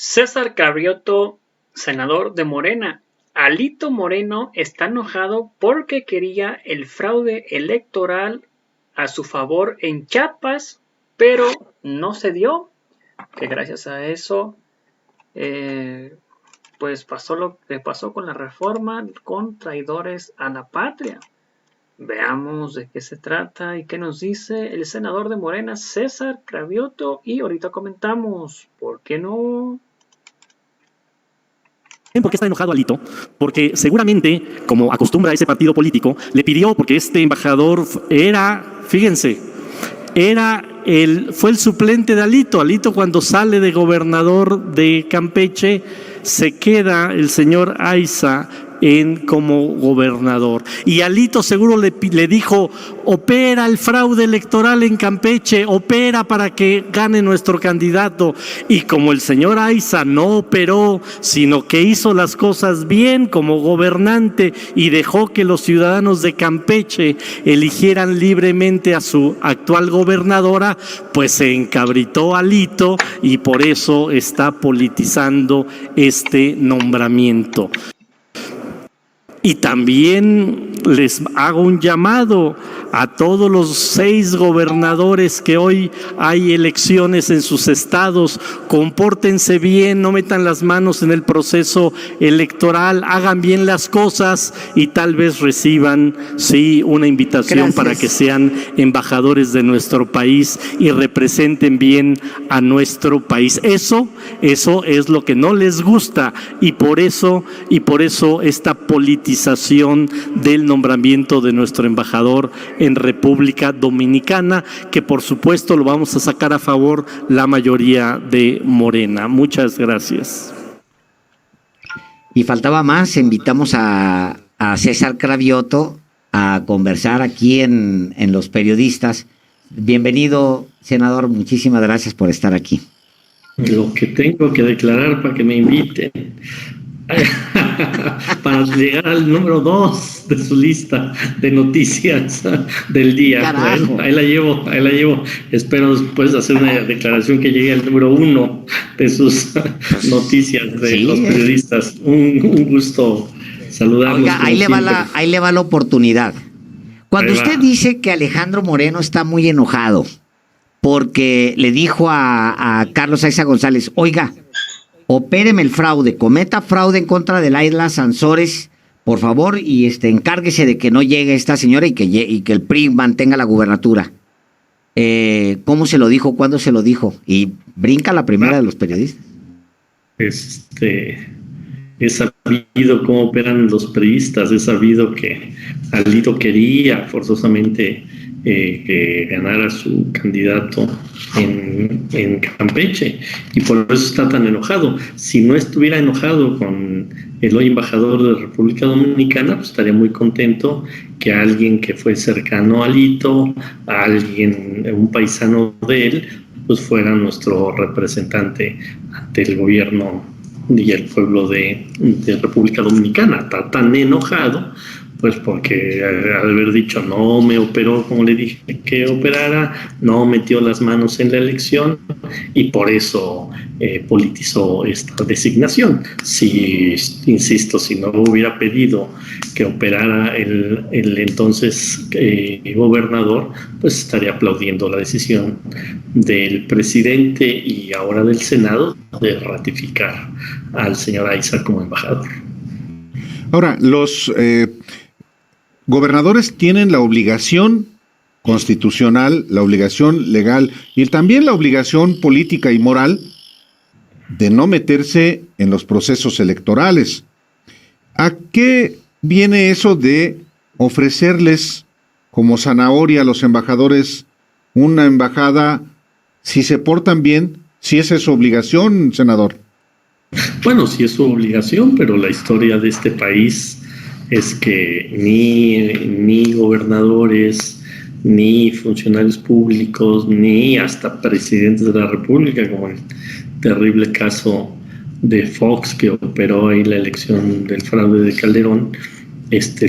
César Carrioto, senador de Morena. Alito Moreno está enojado porque quería el fraude electoral a su favor en Chiapas, pero no se dio, que gracias a eso pues pasó lo que pasó con la reforma con traidores a la patria. Veamos de qué se trata y qué nos dice el senador de Morena, César Carrioto, y ahorita comentamos, ¿por qué no? ¿Por qué está enojado Alito? Porque seguramente, como acostumbra ese partido político, le pidió, porque este embajador fíjense, fue el suplente de Alito. Alito, cuando sale de gobernador de Campeche, se queda el señor Aiza como gobernador. Y Alito seguro le dijo: opera el fraude electoral en Campeche, opera para que gane nuestro candidato. Y como el señor Aiza no operó, sino que hizo las cosas bien como gobernante y dejó que los ciudadanos de Campeche eligieran libremente a su actual gobernadora, pues se encabritó Alito y por eso está politizando este nombramiento. Y también les hago un llamado a todos los 6 gobernadores que hoy hay elecciones en sus estados: compórtense bien, no metan las manos en el proceso electoral, hagan bien las cosas y tal vez reciban, sí, una invitación para que sean embajadores de nuestro país y representen bien a nuestro país. Eso es lo que no les gusta y por eso esta politización del nombramiento de nuestro embajador en República Dominicana, que por supuesto lo vamos a sacar a favor la mayoría de Morena. Muchas gracias. Y faltaba más, invitamos a César Carrioto a conversar aquí en Los Periodistas. Bienvenido, senador, muchísimas gracias por estar aquí. Lo que tengo que declarar para que me inviten. Para llegar al número 2 de su lista de noticias del día. Bueno, ahí la llevo. Espero después hacer una declaración que llegue al número 1 de sus noticias de Los Periodistas. Un gusto saludarlos. Oiga, ahí le va la oportunidad. Cuando usted dice que Alejandro Moreno está muy enojado porque le dijo a Carlos Aiza González: oiga, opéreme el fraude, cometa fraude en contra de Laida Sansores, por favor, y encárguese de que no llegue esta señora y que el PRI mantenga la gubernatura. ¿Cómo se lo dijo? ¿Cuándo se lo dijo? Y brinca la primera de Los Periodistas. He sabido cómo operan los periodistas, he sabido que Alito quería forzosamente que ganara su candidato en Campeche y por eso está tan enojado. Si no estuviera enojado con el hoy embajador de República Dominicana, pues estaría muy contento que alguien que fue cercano a Alito, un paisano de él, pues fuera nuestro representante ante el gobierno y el pueblo de República Dominicana. Está tan enojado pues porque al haber dicho no me operó como le dije que operara, no metió las manos en la elección y por eso politizó esta designación. Insisto, si no hubiera pedido que operara el entonces gobernador, pues estaría aplaudiendo la decisión del presidente y ahora del Senado de ratificar al señor Aiza como embajador. Ahora, los gobernadores tienen la obligación constitucional, la obligación legal y también la obligación política y moral de no meterse en los procesos electorales. ¿A qué viene eso de ofrecerles como zanahoria a los embajadores una embajada si se portan bien? Si esa es su obligación, senador. Bueno, sí es su obligación, pero la historia de este país es que ni gobernadores, ni funcionarios públicos, ni hasta presidentes de la República, como el terrible caso de Fox, que operó ahí la elección del fraude de Calderón,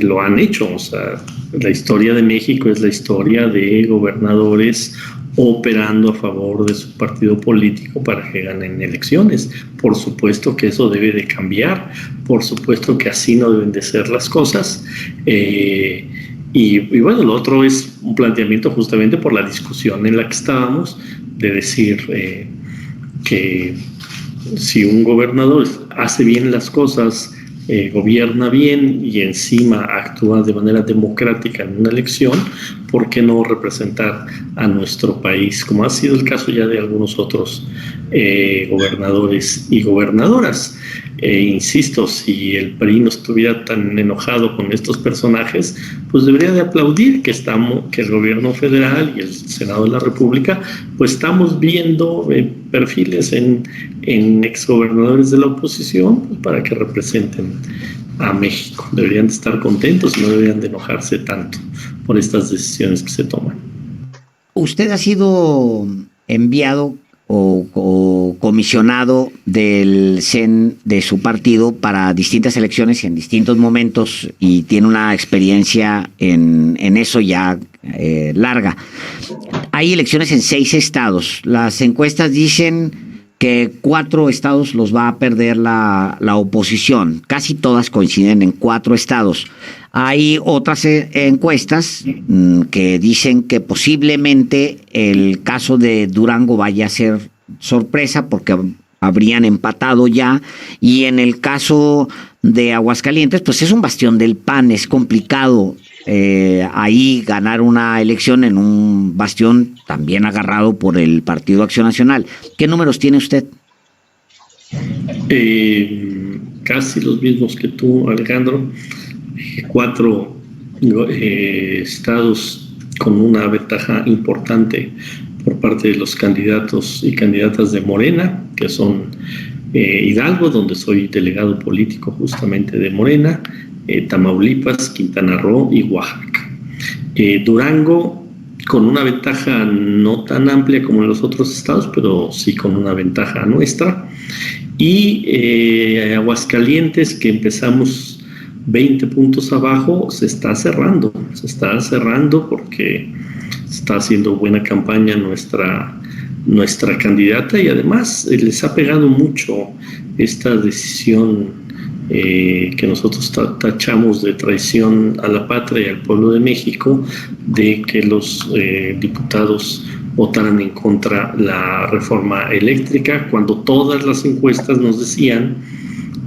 lo han hecho. O sea, la historia de México es la historia de gobernadores operando a favor de su partido político para que ganen elecciones. Por supuesto que eso debe de cambiar, por supuesto que así no deben de ser las cosas. Y bueno, lo otro es un planteamiento justamente por la discusión en la que estábamos, de decir que si un gobernador hace bien las cosas, gobierna bien y encima actúa de manera democrática en una elección, ¿por qué no representar a nuestro país? Como ha sido el caso ya de algunos otros gobernadores y gobernadoras. Insisto, si el PRI no estuviera tan enojado con estos personajes, pues debería de aplaudir que el gobierno federal y el Senado de la República, pues estamos viendo perfiles en exgobernadores de la oposición, pues, para que representen a México. Deberían de estar contentos y no deberían de enojarse tanto por estas decisiones que se toman. Usted ha sido enviado o comisionado del CEN de su partido para distintas elecciones y en distintos momentos, y tiene una experiencia en eso ya larga. Hay elecciones en 6 estados. Las encuestas dicen que 4 estados los va a perder la oposición. Casi todas coinciden en 4 estados. Hay otras encuestas que dicen que posiblemente el caso de Durango vaya a ser sorpresa porque habrían empatado ya, y en el caso de Aguascalientes pues es un bastión del PAN, es complicado ahí ganar una elección en un bastión también agarrado por el Partido Acción Nacional. ¿Qué números tiene usted? Casi los mismos que tú, Alejandro. 4 estados con una ventaja importante por parte de los candidatos y candidatas de Morena, que son Hidalgo, donde soy delegado político justamente de Morena, Tamaulipas, Quintana Roo y Oaxaca. Durango con una ventaja no tan amplia como en los otros estados, pero sí con una ventaja nuestra. Y Aguascalientes, que empezamos 20 puntos abajo, se está cerrando porque está haciendo buena campaña nuestra candidata, y además les ha pegado mucho esta decisión que nosotros tachamos de traición a la patria y al pueblo de México, de que los diputados votaran en contra la reforma eléctrica, cuando todas las encuestas nos decían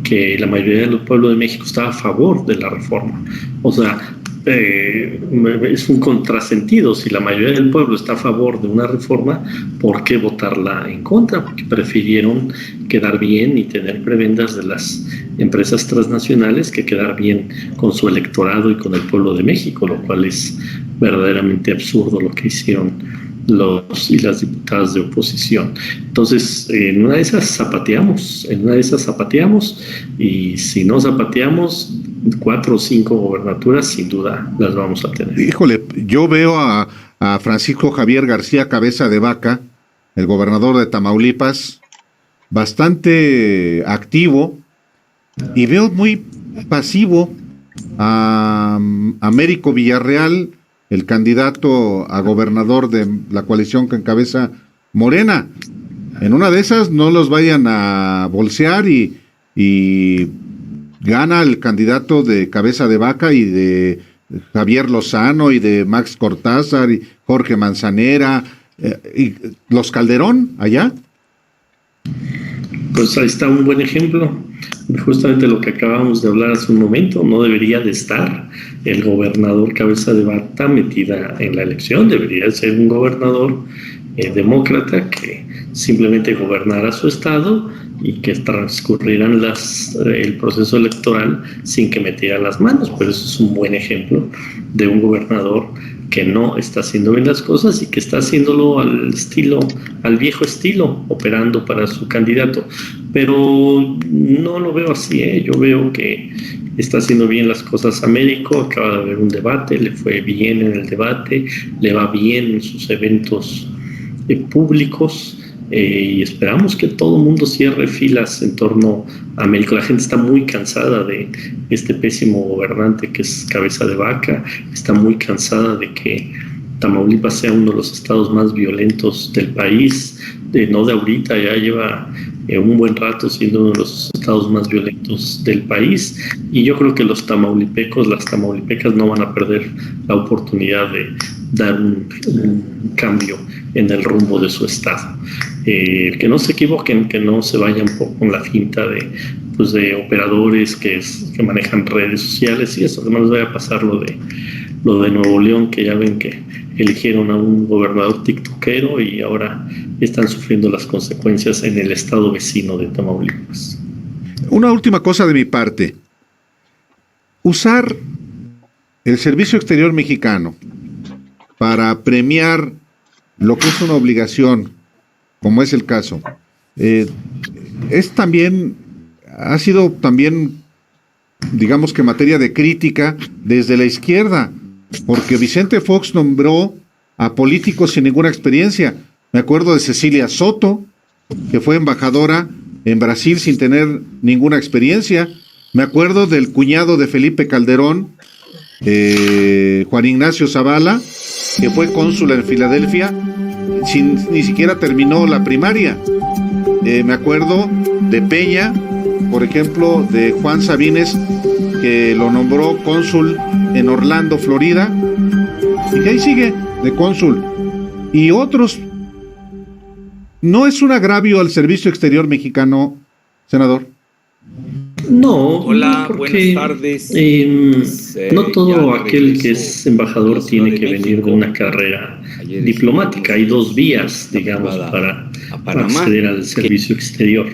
que la mayoría del pueblo de México estaba a favor de la reforma. O sea, es un contrasentido. Si la mayoría del pueblo está a favor de una reforma, ¿por qué votarla en contra? Porque prefirieron quedar bien y tener prebendas de las empresas transnacionales que quedar bien con su electorado y con el pueblo de México, lo cual es verdaderamente absurdo lo que hicieron los y las diputadas de oposición. Entonces, en una de esas zapateamos, y si no zapateamos, 4 o 5 gobernaturas sin duda las vamos a tener. Híjole, yo veo a Francisco Javier García Cabeza de Vaca, el gobernador de Tamaulipas, bastante activo, y veo muy pasivo a Américo Villarreal, el candidato a gobernador de la coalición que encabeza Morena. En una de esas no los vayan a bolsear y gana el candidato de Cabeza de Vaca y de Javier Lozano y de Max Cortázar y Jorge Manzanera y los Calderón allá. Pues ahí está un buen ejemplo. Justamente lo que acabamos de hablar hace un momento, no debería de estar el gobernador Cabeza de Vaca metida en la elección, debería ser un gobernador demócrata que simplemente gobernara su estado y que transcurrieran el proceso electoral sin que metiera las manos. Pero eso es un buen ejemplo de un gobernador que no está haciendo bien las cosas y que está haciéndolo al viejo estilo, operando para su candidato. Pero no lo veo así, Yo veo que está haciendo bien las cosas Américo. Acaba de haber un debate, le fue bien en el debate, le va bien en sus eventos públicos, y esperamos que todo el mundo cierre filas en torno a Américo. La gente está muy cansada de este pésimo gobernante que es Cabeza de Vaca, está muy cansada de que Tamaulipas sea uno de los estados más violentos del país, no de ahorita, ya lleva un buen rato siendo uno de los estados más violentos del país, y yo creo que los tamaulipecos, las tamaulipecas no van a perder la oportunidad de dar un cambio en el rumbo de su estado. Que no se equivoquen, que no se vayan con la finta de operadores que manejan redes sociales y eso, que no les vaya a pasar lo de Nuevo León, que ya ven que eligieron a un gobernador tiktokero y ahora están sufriendo las consecuencias en el estado vecino de Tamaulipas. Una última cosa de mi parte. Usar el Servicio Exterior Mexicano para premiar lo que es una obligación, como es el caso, ha sido también, digamos que materia de crítica desde la izquierda, porque Vicente Fox nombró a políticos sin ninguna experiencia. Me acuerdo de Cecilia Soto, que fue embajadora en Brasil sin tener ninguna experiencia. Me acuerdo del cuñado de Felipe Calderón, Juan Ignacio Zavala, que fue cónsul en Filadelfia, ni siquiera terminó la primaria. Me acuerdo de Peña, por ejemplo, de Juan Sabines, que lo nombró cónsul en Orlando, Florida, y que ahí sigue de cónsul. Y otros. ¿No es un agravio al Servicio Exterior Mexicano, senador? No, hola, porque, buenas tardes. No todo aquel que es embajador tiene que venir de una carrera diplomática. Hay dos vías, digamos, para acceder al servicio exterior.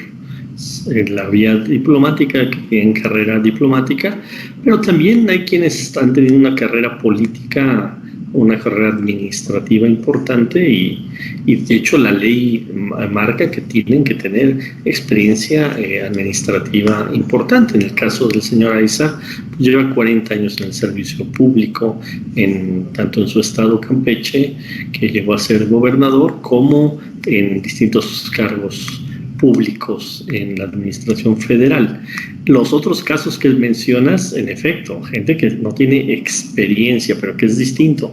La vía diplomática, que en carrera diplomática, pero también hay quienes han tenido una carrera política, una carrera administrativa importante y de hecho la ley marca que tienen que tener experiencia administrativa importante. En el caso del señor Aiza, pues lleva 40 años en el servicio público, tanto en su estado Campeche, que llegó a ser gobernador, como en distintos cargos públicos en la administración federal. Los otros casos que mencionas, en efecto, gente que no tiene experiencia, pero que es distinto.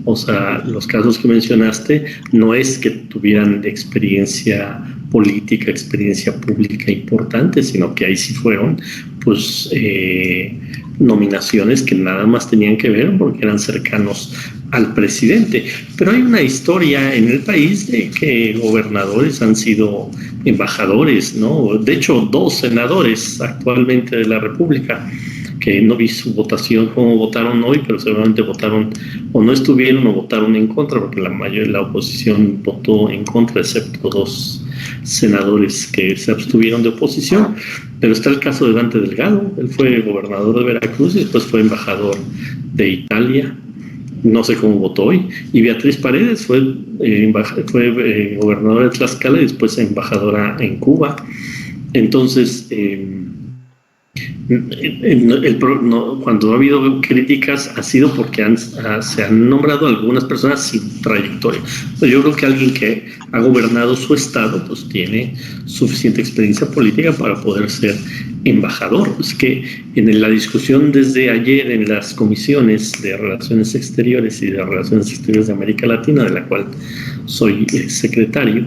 O sea, los casos que mencionaste no es que tuvieran experiencia política, experiencia pública importante, sino que ahí sí fueron, pues, nominaciones que nada más tenían que ver porque eran cercanos al presidente. Pero hay una historia en el país de que gobernadores han sido embajadores, ¿no? De hecho, 2 senadores actualmente de la República, que no vi su votación, cómo votaron hoy, pero seguramente votaron o no estuvieron o votaron en contra, porque la mayoría de la oposición votó en contra, excepto 2 senadores que se abstuvieron de oposición. Pero está el caso de Dante Delgado. Él fue gobernador de Veracruz y después fue embajador de Italia. No sé cómo votó hoy. Y Beatriz Paredes fue gobernadora de Tlaxcala y después embajadora en Cuba. Entonces, cuando ha habido críticas ha sido porque se han nombrado algunas personas sin trayectoria. Yo creo que alguien que ha gobernado su estado pues tiene suficiente experiencia política para poder ser embajador. Es que en la discusión desde ayer en las comisiones de Relaciones Exteriores y de Relaciones Exteriores de América Latina, de la cual soy secretario,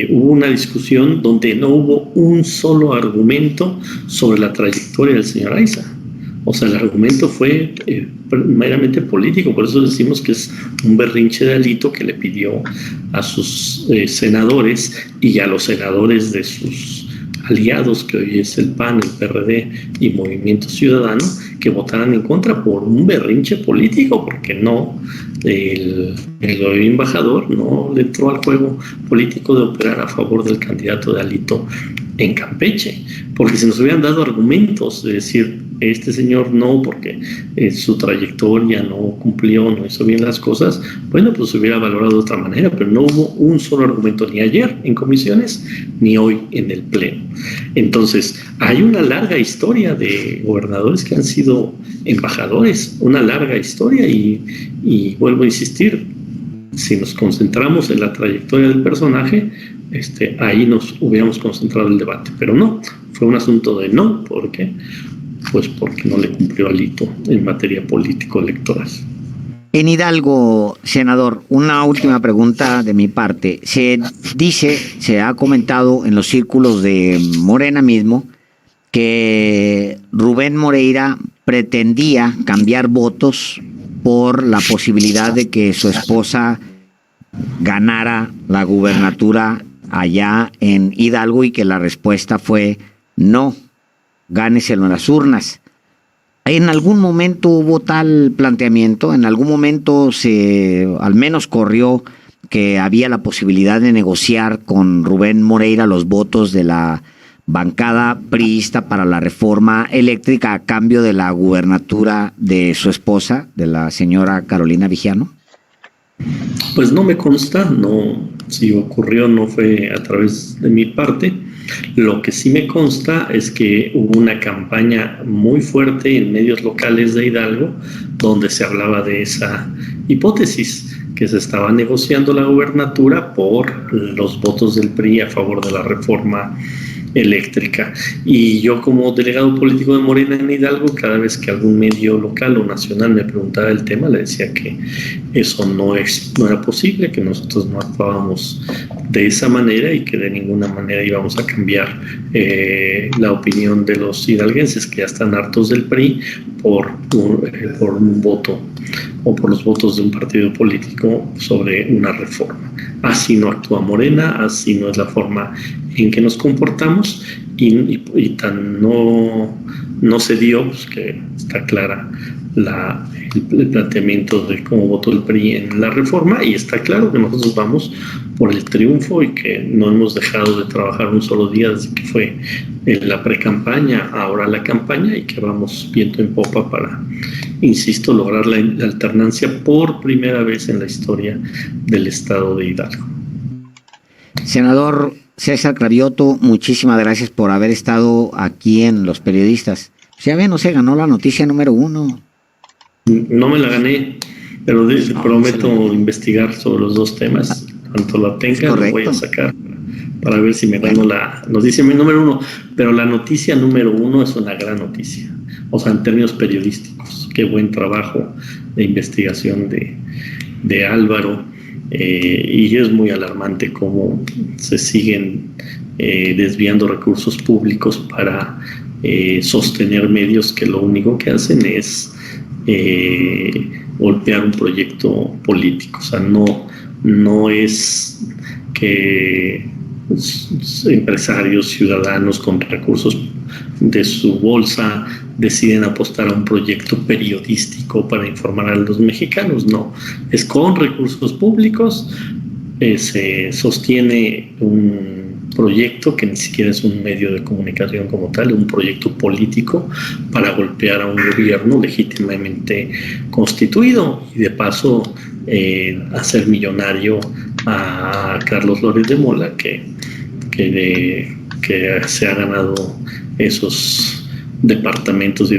hubo una discusión donde no hubo un solo argumento sobre la trayectoria del señor Aiza. O sea, el argumento fue meramente político. Por eso decimos que es un berrinche de Alito que le pidió a sus senadores y a los senadores de sus aliados, que hoy es el PAN, el PRD y Movimiento Ciudadano, que votaran en contra por un berrinche político, porque no, el embajador no le entró al juego político de operar a favor del candidato de Alito en Campeche, porque si nos hubieran dado argumentos de decir este señor no, porque su trayectoria no cumplió, no hizo bien las cosas, bueno, pues se hubiera valorado de otra manera, pero no hubo un solo argumento ni ayer en comisiones ni hoy en el pleno. Entonces, hay una larga historia de gobernadores que han sido embajadores, una larga historia y vuelvo a insistir, si nos concentramos en la trayectoria del personaje, ahí nos hubiéramos concentrado el debate, pero no, fue un asunto de no, ¿por qué? Pues porque no le cumplió Alito en materia político-electoral. En Hidalgo, senador, una última pregunta de mi parte. Se dice, se ha comentado en los círculos de Morena mismo, que Rubén Moreira pretendía cambiar votos por la posibilidad de que su esposa ganara la gubernatura allá en Hidalgo y que la respuesta fue no, gáneselo en las urnas. ¿En algún momento hubo tal planteamiento? ¿En algún momento se al menos corrió que había la posibilidad de negociar con Rubén Moreira los votos de la bancada priista para la reforma eléctrica a cambio de la gubernatura de su esposa, de la señora Carolina Vigiano? Pues no me consta, no, si ocurrió no fue a través de mi parte. Lo que sí me consta es que hubo una campaña muy fuerte en medios locales de Hidalgo donde se hablaba de esa hipótesis, que se estaba negociando la gubernatura por los votos del PRI a favor de la reforma eléctrica. Y yo, como delegado político de Morena en Hidalgo, cada vez que algún medio local o nacional me preguntaba el tema, le decía que eso no era posible, que nosotros no actuábamos de esa manera y que de ninguna manera íbamos a cambiar la opinión de los hidalguenses, que ya están hartos del PRI por un voto o por los votos de un partido político sobre una reforma. Así no actúa Morena, así no es la forma en que nos comportamos y tan no se dio, pues que está clara el planteamiento de cómo votó el PRI en la reforma, y está claro que nosotros vamos por el triunfo y que no hemos dejado de trabajar un solo día desde que fue en la pre-campaña, ahora la campaña, y que vamos viento en popa para, insisto, lograr la alternancia por primera vez en la historia del estado de Hidalgo. Senador César Cravioto, muchísimas gracias por haber estado aquí en Los Periodistas. Ya ve, no se ganó la noticia número 1. No me la gané, pero prometo investigar sobre los dos temas. Cuanto la tenga, lo voy a sacar para ver si me gano la noticia número 1. Pero la noticia número 1 es una gran noticia. O sea, en términos periodísticos, qué buen trabajo de investigación de Álvaro. Y es muy alarmante cómo se siguen desviando recursos públicos para sostener medios que lo único que hacen es golpear un proyecto político. O sea, no es que empresarios, ciudadanos con recursos de su bolsa deciden apostar a un proyecto periodístico para informar a los mexicanos. No, es con recursos públicos, se sostiene un proyecto que ni siquiera es un medio de comunicación como tal, un proyecto político para golpear a un gobierno legítimamente constituido y de paso hacer millonario a Carlos Loret de Mola, que se ha ganado esos departamentos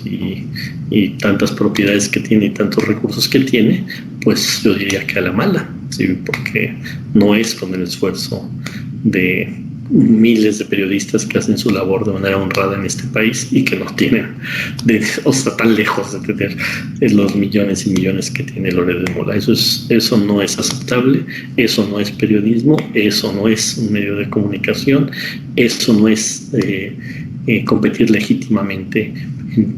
y tantas propiedades que tiene y tantos recursos que tiene, pues yo diría que a la mala, ¿sí? Porque no es con el esfuerzo de miles de periodistas que hacen su labor de manera honrada en este país y que no tienen, o sea, tan lejos de tener los millones y millones que tiene Loret de Mola. Eso no es aceptable, eso no es periodismo, eso no es un medio de comunicación, eso no es competir legítimamente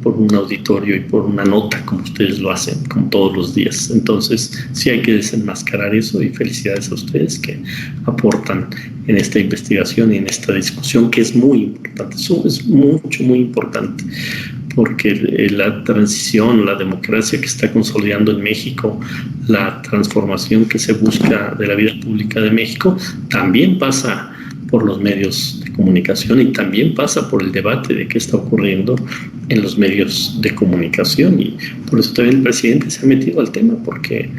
por un auditorio y por una nota como ustedes lo hacen, como todos los días. Entonces sí hay que desenmascarar eso, y felicidades a ustedes que aportan en esta investigación y en esta discusión, que es muy importante. Eso es muy importante, porque la transición, la democracia que está consolidando en México, la transformación que se busca de la vida pública de México, también pasa por los medios de comunicación y también pasa por el debate de qué está ocurriendo en los medios de comunicación, y por eso también el presidente se ha metido al tema, porque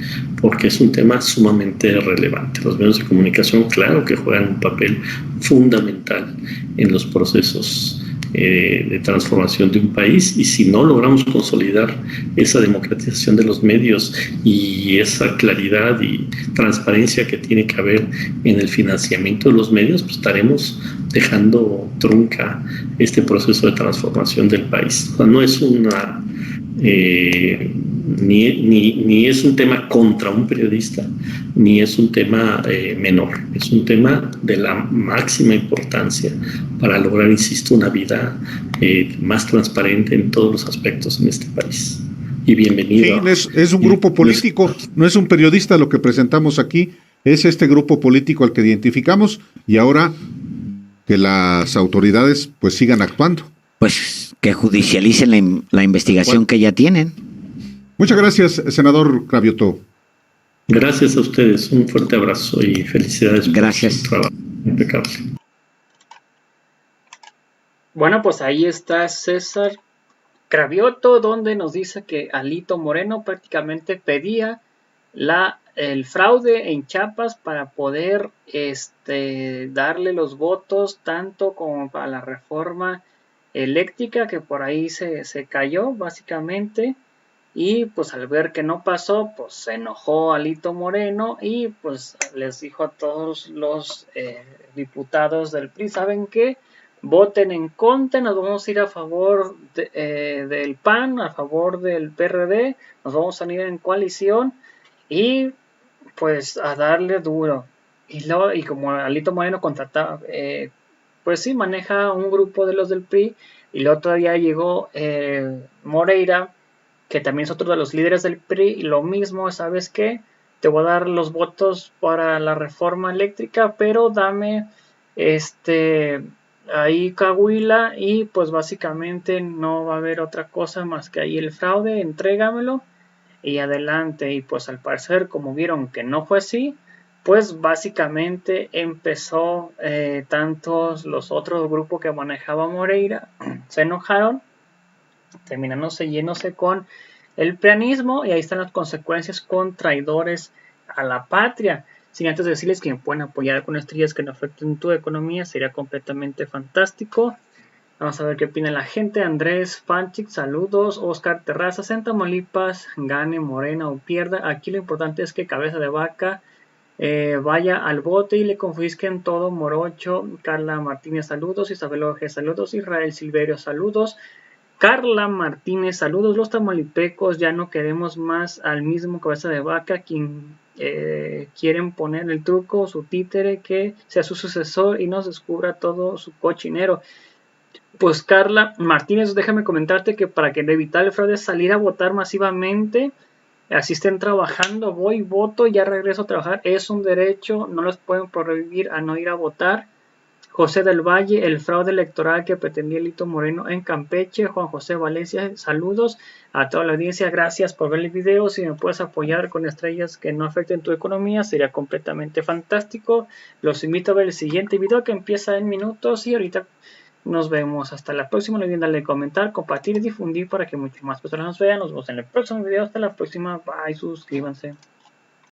es un tema sumamente relevante. Los medios de comunicación, claro que juegan un papel fundamental en los procesos de transformación de un país, y si no logramos consolidar esa democratización de los medios y esa claridad y transparencia que tiene que haber en el financiamiento de los medios, pues estaremos dejando trunca este proceso de transformación del país. O sea, no es una ni es un tema contra un periodista, ni es un tema menor. Es un tema de la máxima importancia para lograr, insisto, una vida más transparente en todos los aspectos en este país. Y bienvenido. Sí, es un grupo político, no es un periodista lo que presentamos aquí, es este grupo político al que identificamos, y ahora que las autoridades pues sigan actuando. Pues que judicialicen la investigación que ya tienen. Muchas gracias, senador Cravioto. Gracias a ustedes, un fuerte abrazo y felicidades. Gracias. Por su trabajo impecable. Bueno, pues ahí está César Cravioto, donde nos dice que Alito Moreno prácticamente pedía el fraude en Chiapas para poder darle los votos tanto como para la reforma eléctrica, que por ahí se cayó básicamente, y pues al ver que no pasó, pues se enojó Alito Moreno y pues les dijo a todos los diputados del PRI, ¿saben qué? Voten en contra, nos vamos a ir a favor del PAN, a favor del PRD, nos vamos a unir en coalición y pues a darle duro. Y como Alito Moreno contrataba, pues sí, maneja un grupo de los del PRI, y luego todavía llegó Moreira, que también es otro de los líderes del PRI, y lo mismo, ¿sabes qué? Te voy a dar los votos para la reforma eléctrica, pero dame ahí Coahuila, y pues básicamente no va a haber otra cosa más que ahí el fraude, entrégamelo y adelante. Y pues al parecer, como vieron que no fue así, pues básicamente empezó tantos los otros grupos que manejaba Moreira se enojaron, terminándose yéndose con el prianismo, y ahí están las consecuencias con traidores a la patria. Sin antes decirles que me pueden apoyar con estrellas que no afecten tu economía, sería completamente fantástico. Vamos a ver qué opina la gente. Andrés Fanchik, saludos. Oscar Terrazas, en Tamaulipas, gane Morena o pierda. Aquí lo importante es que Cabeza de Vaca vaya al bote y le confisquen todo. Morocho. Carla Martínez, saludos. Isabel Oje, saludos. Israel Silverio, saludos. Carla Martínez, saludos. Los tamaulipecos ya no queremos más al mismo Cabeza de Vaca, quien quieren poner el truco, su títere, que sea su sucesor y nos descubra todo su cochinero. Pues Carla Martínez, déjame comentarte que para que evitar el fraude, salir a votar masivamente, así estén trabajando, voy, voto, ya regreso a trabajar, es un derecho, no los pueden prohibir a no ir a votar. José del Valle, el fraude electoral que pretendía Alito Moreno en Campeche. Juan José Valencia, saludos a toda la audiencia, gracias por ver el video. Si me puedes apoyar con estrellas que no afecten tu economía, sería completamente fantástico. Los invito a ver el siguiente video que empieza en minutos, y ahorita nos vemos. Hasta la próxima. No olviden darle comentar, compartir y difundir para que muchas más personas nos vean. Nos vemos en el próximo video. Hasta la próxima. Bye. Suscríbanse.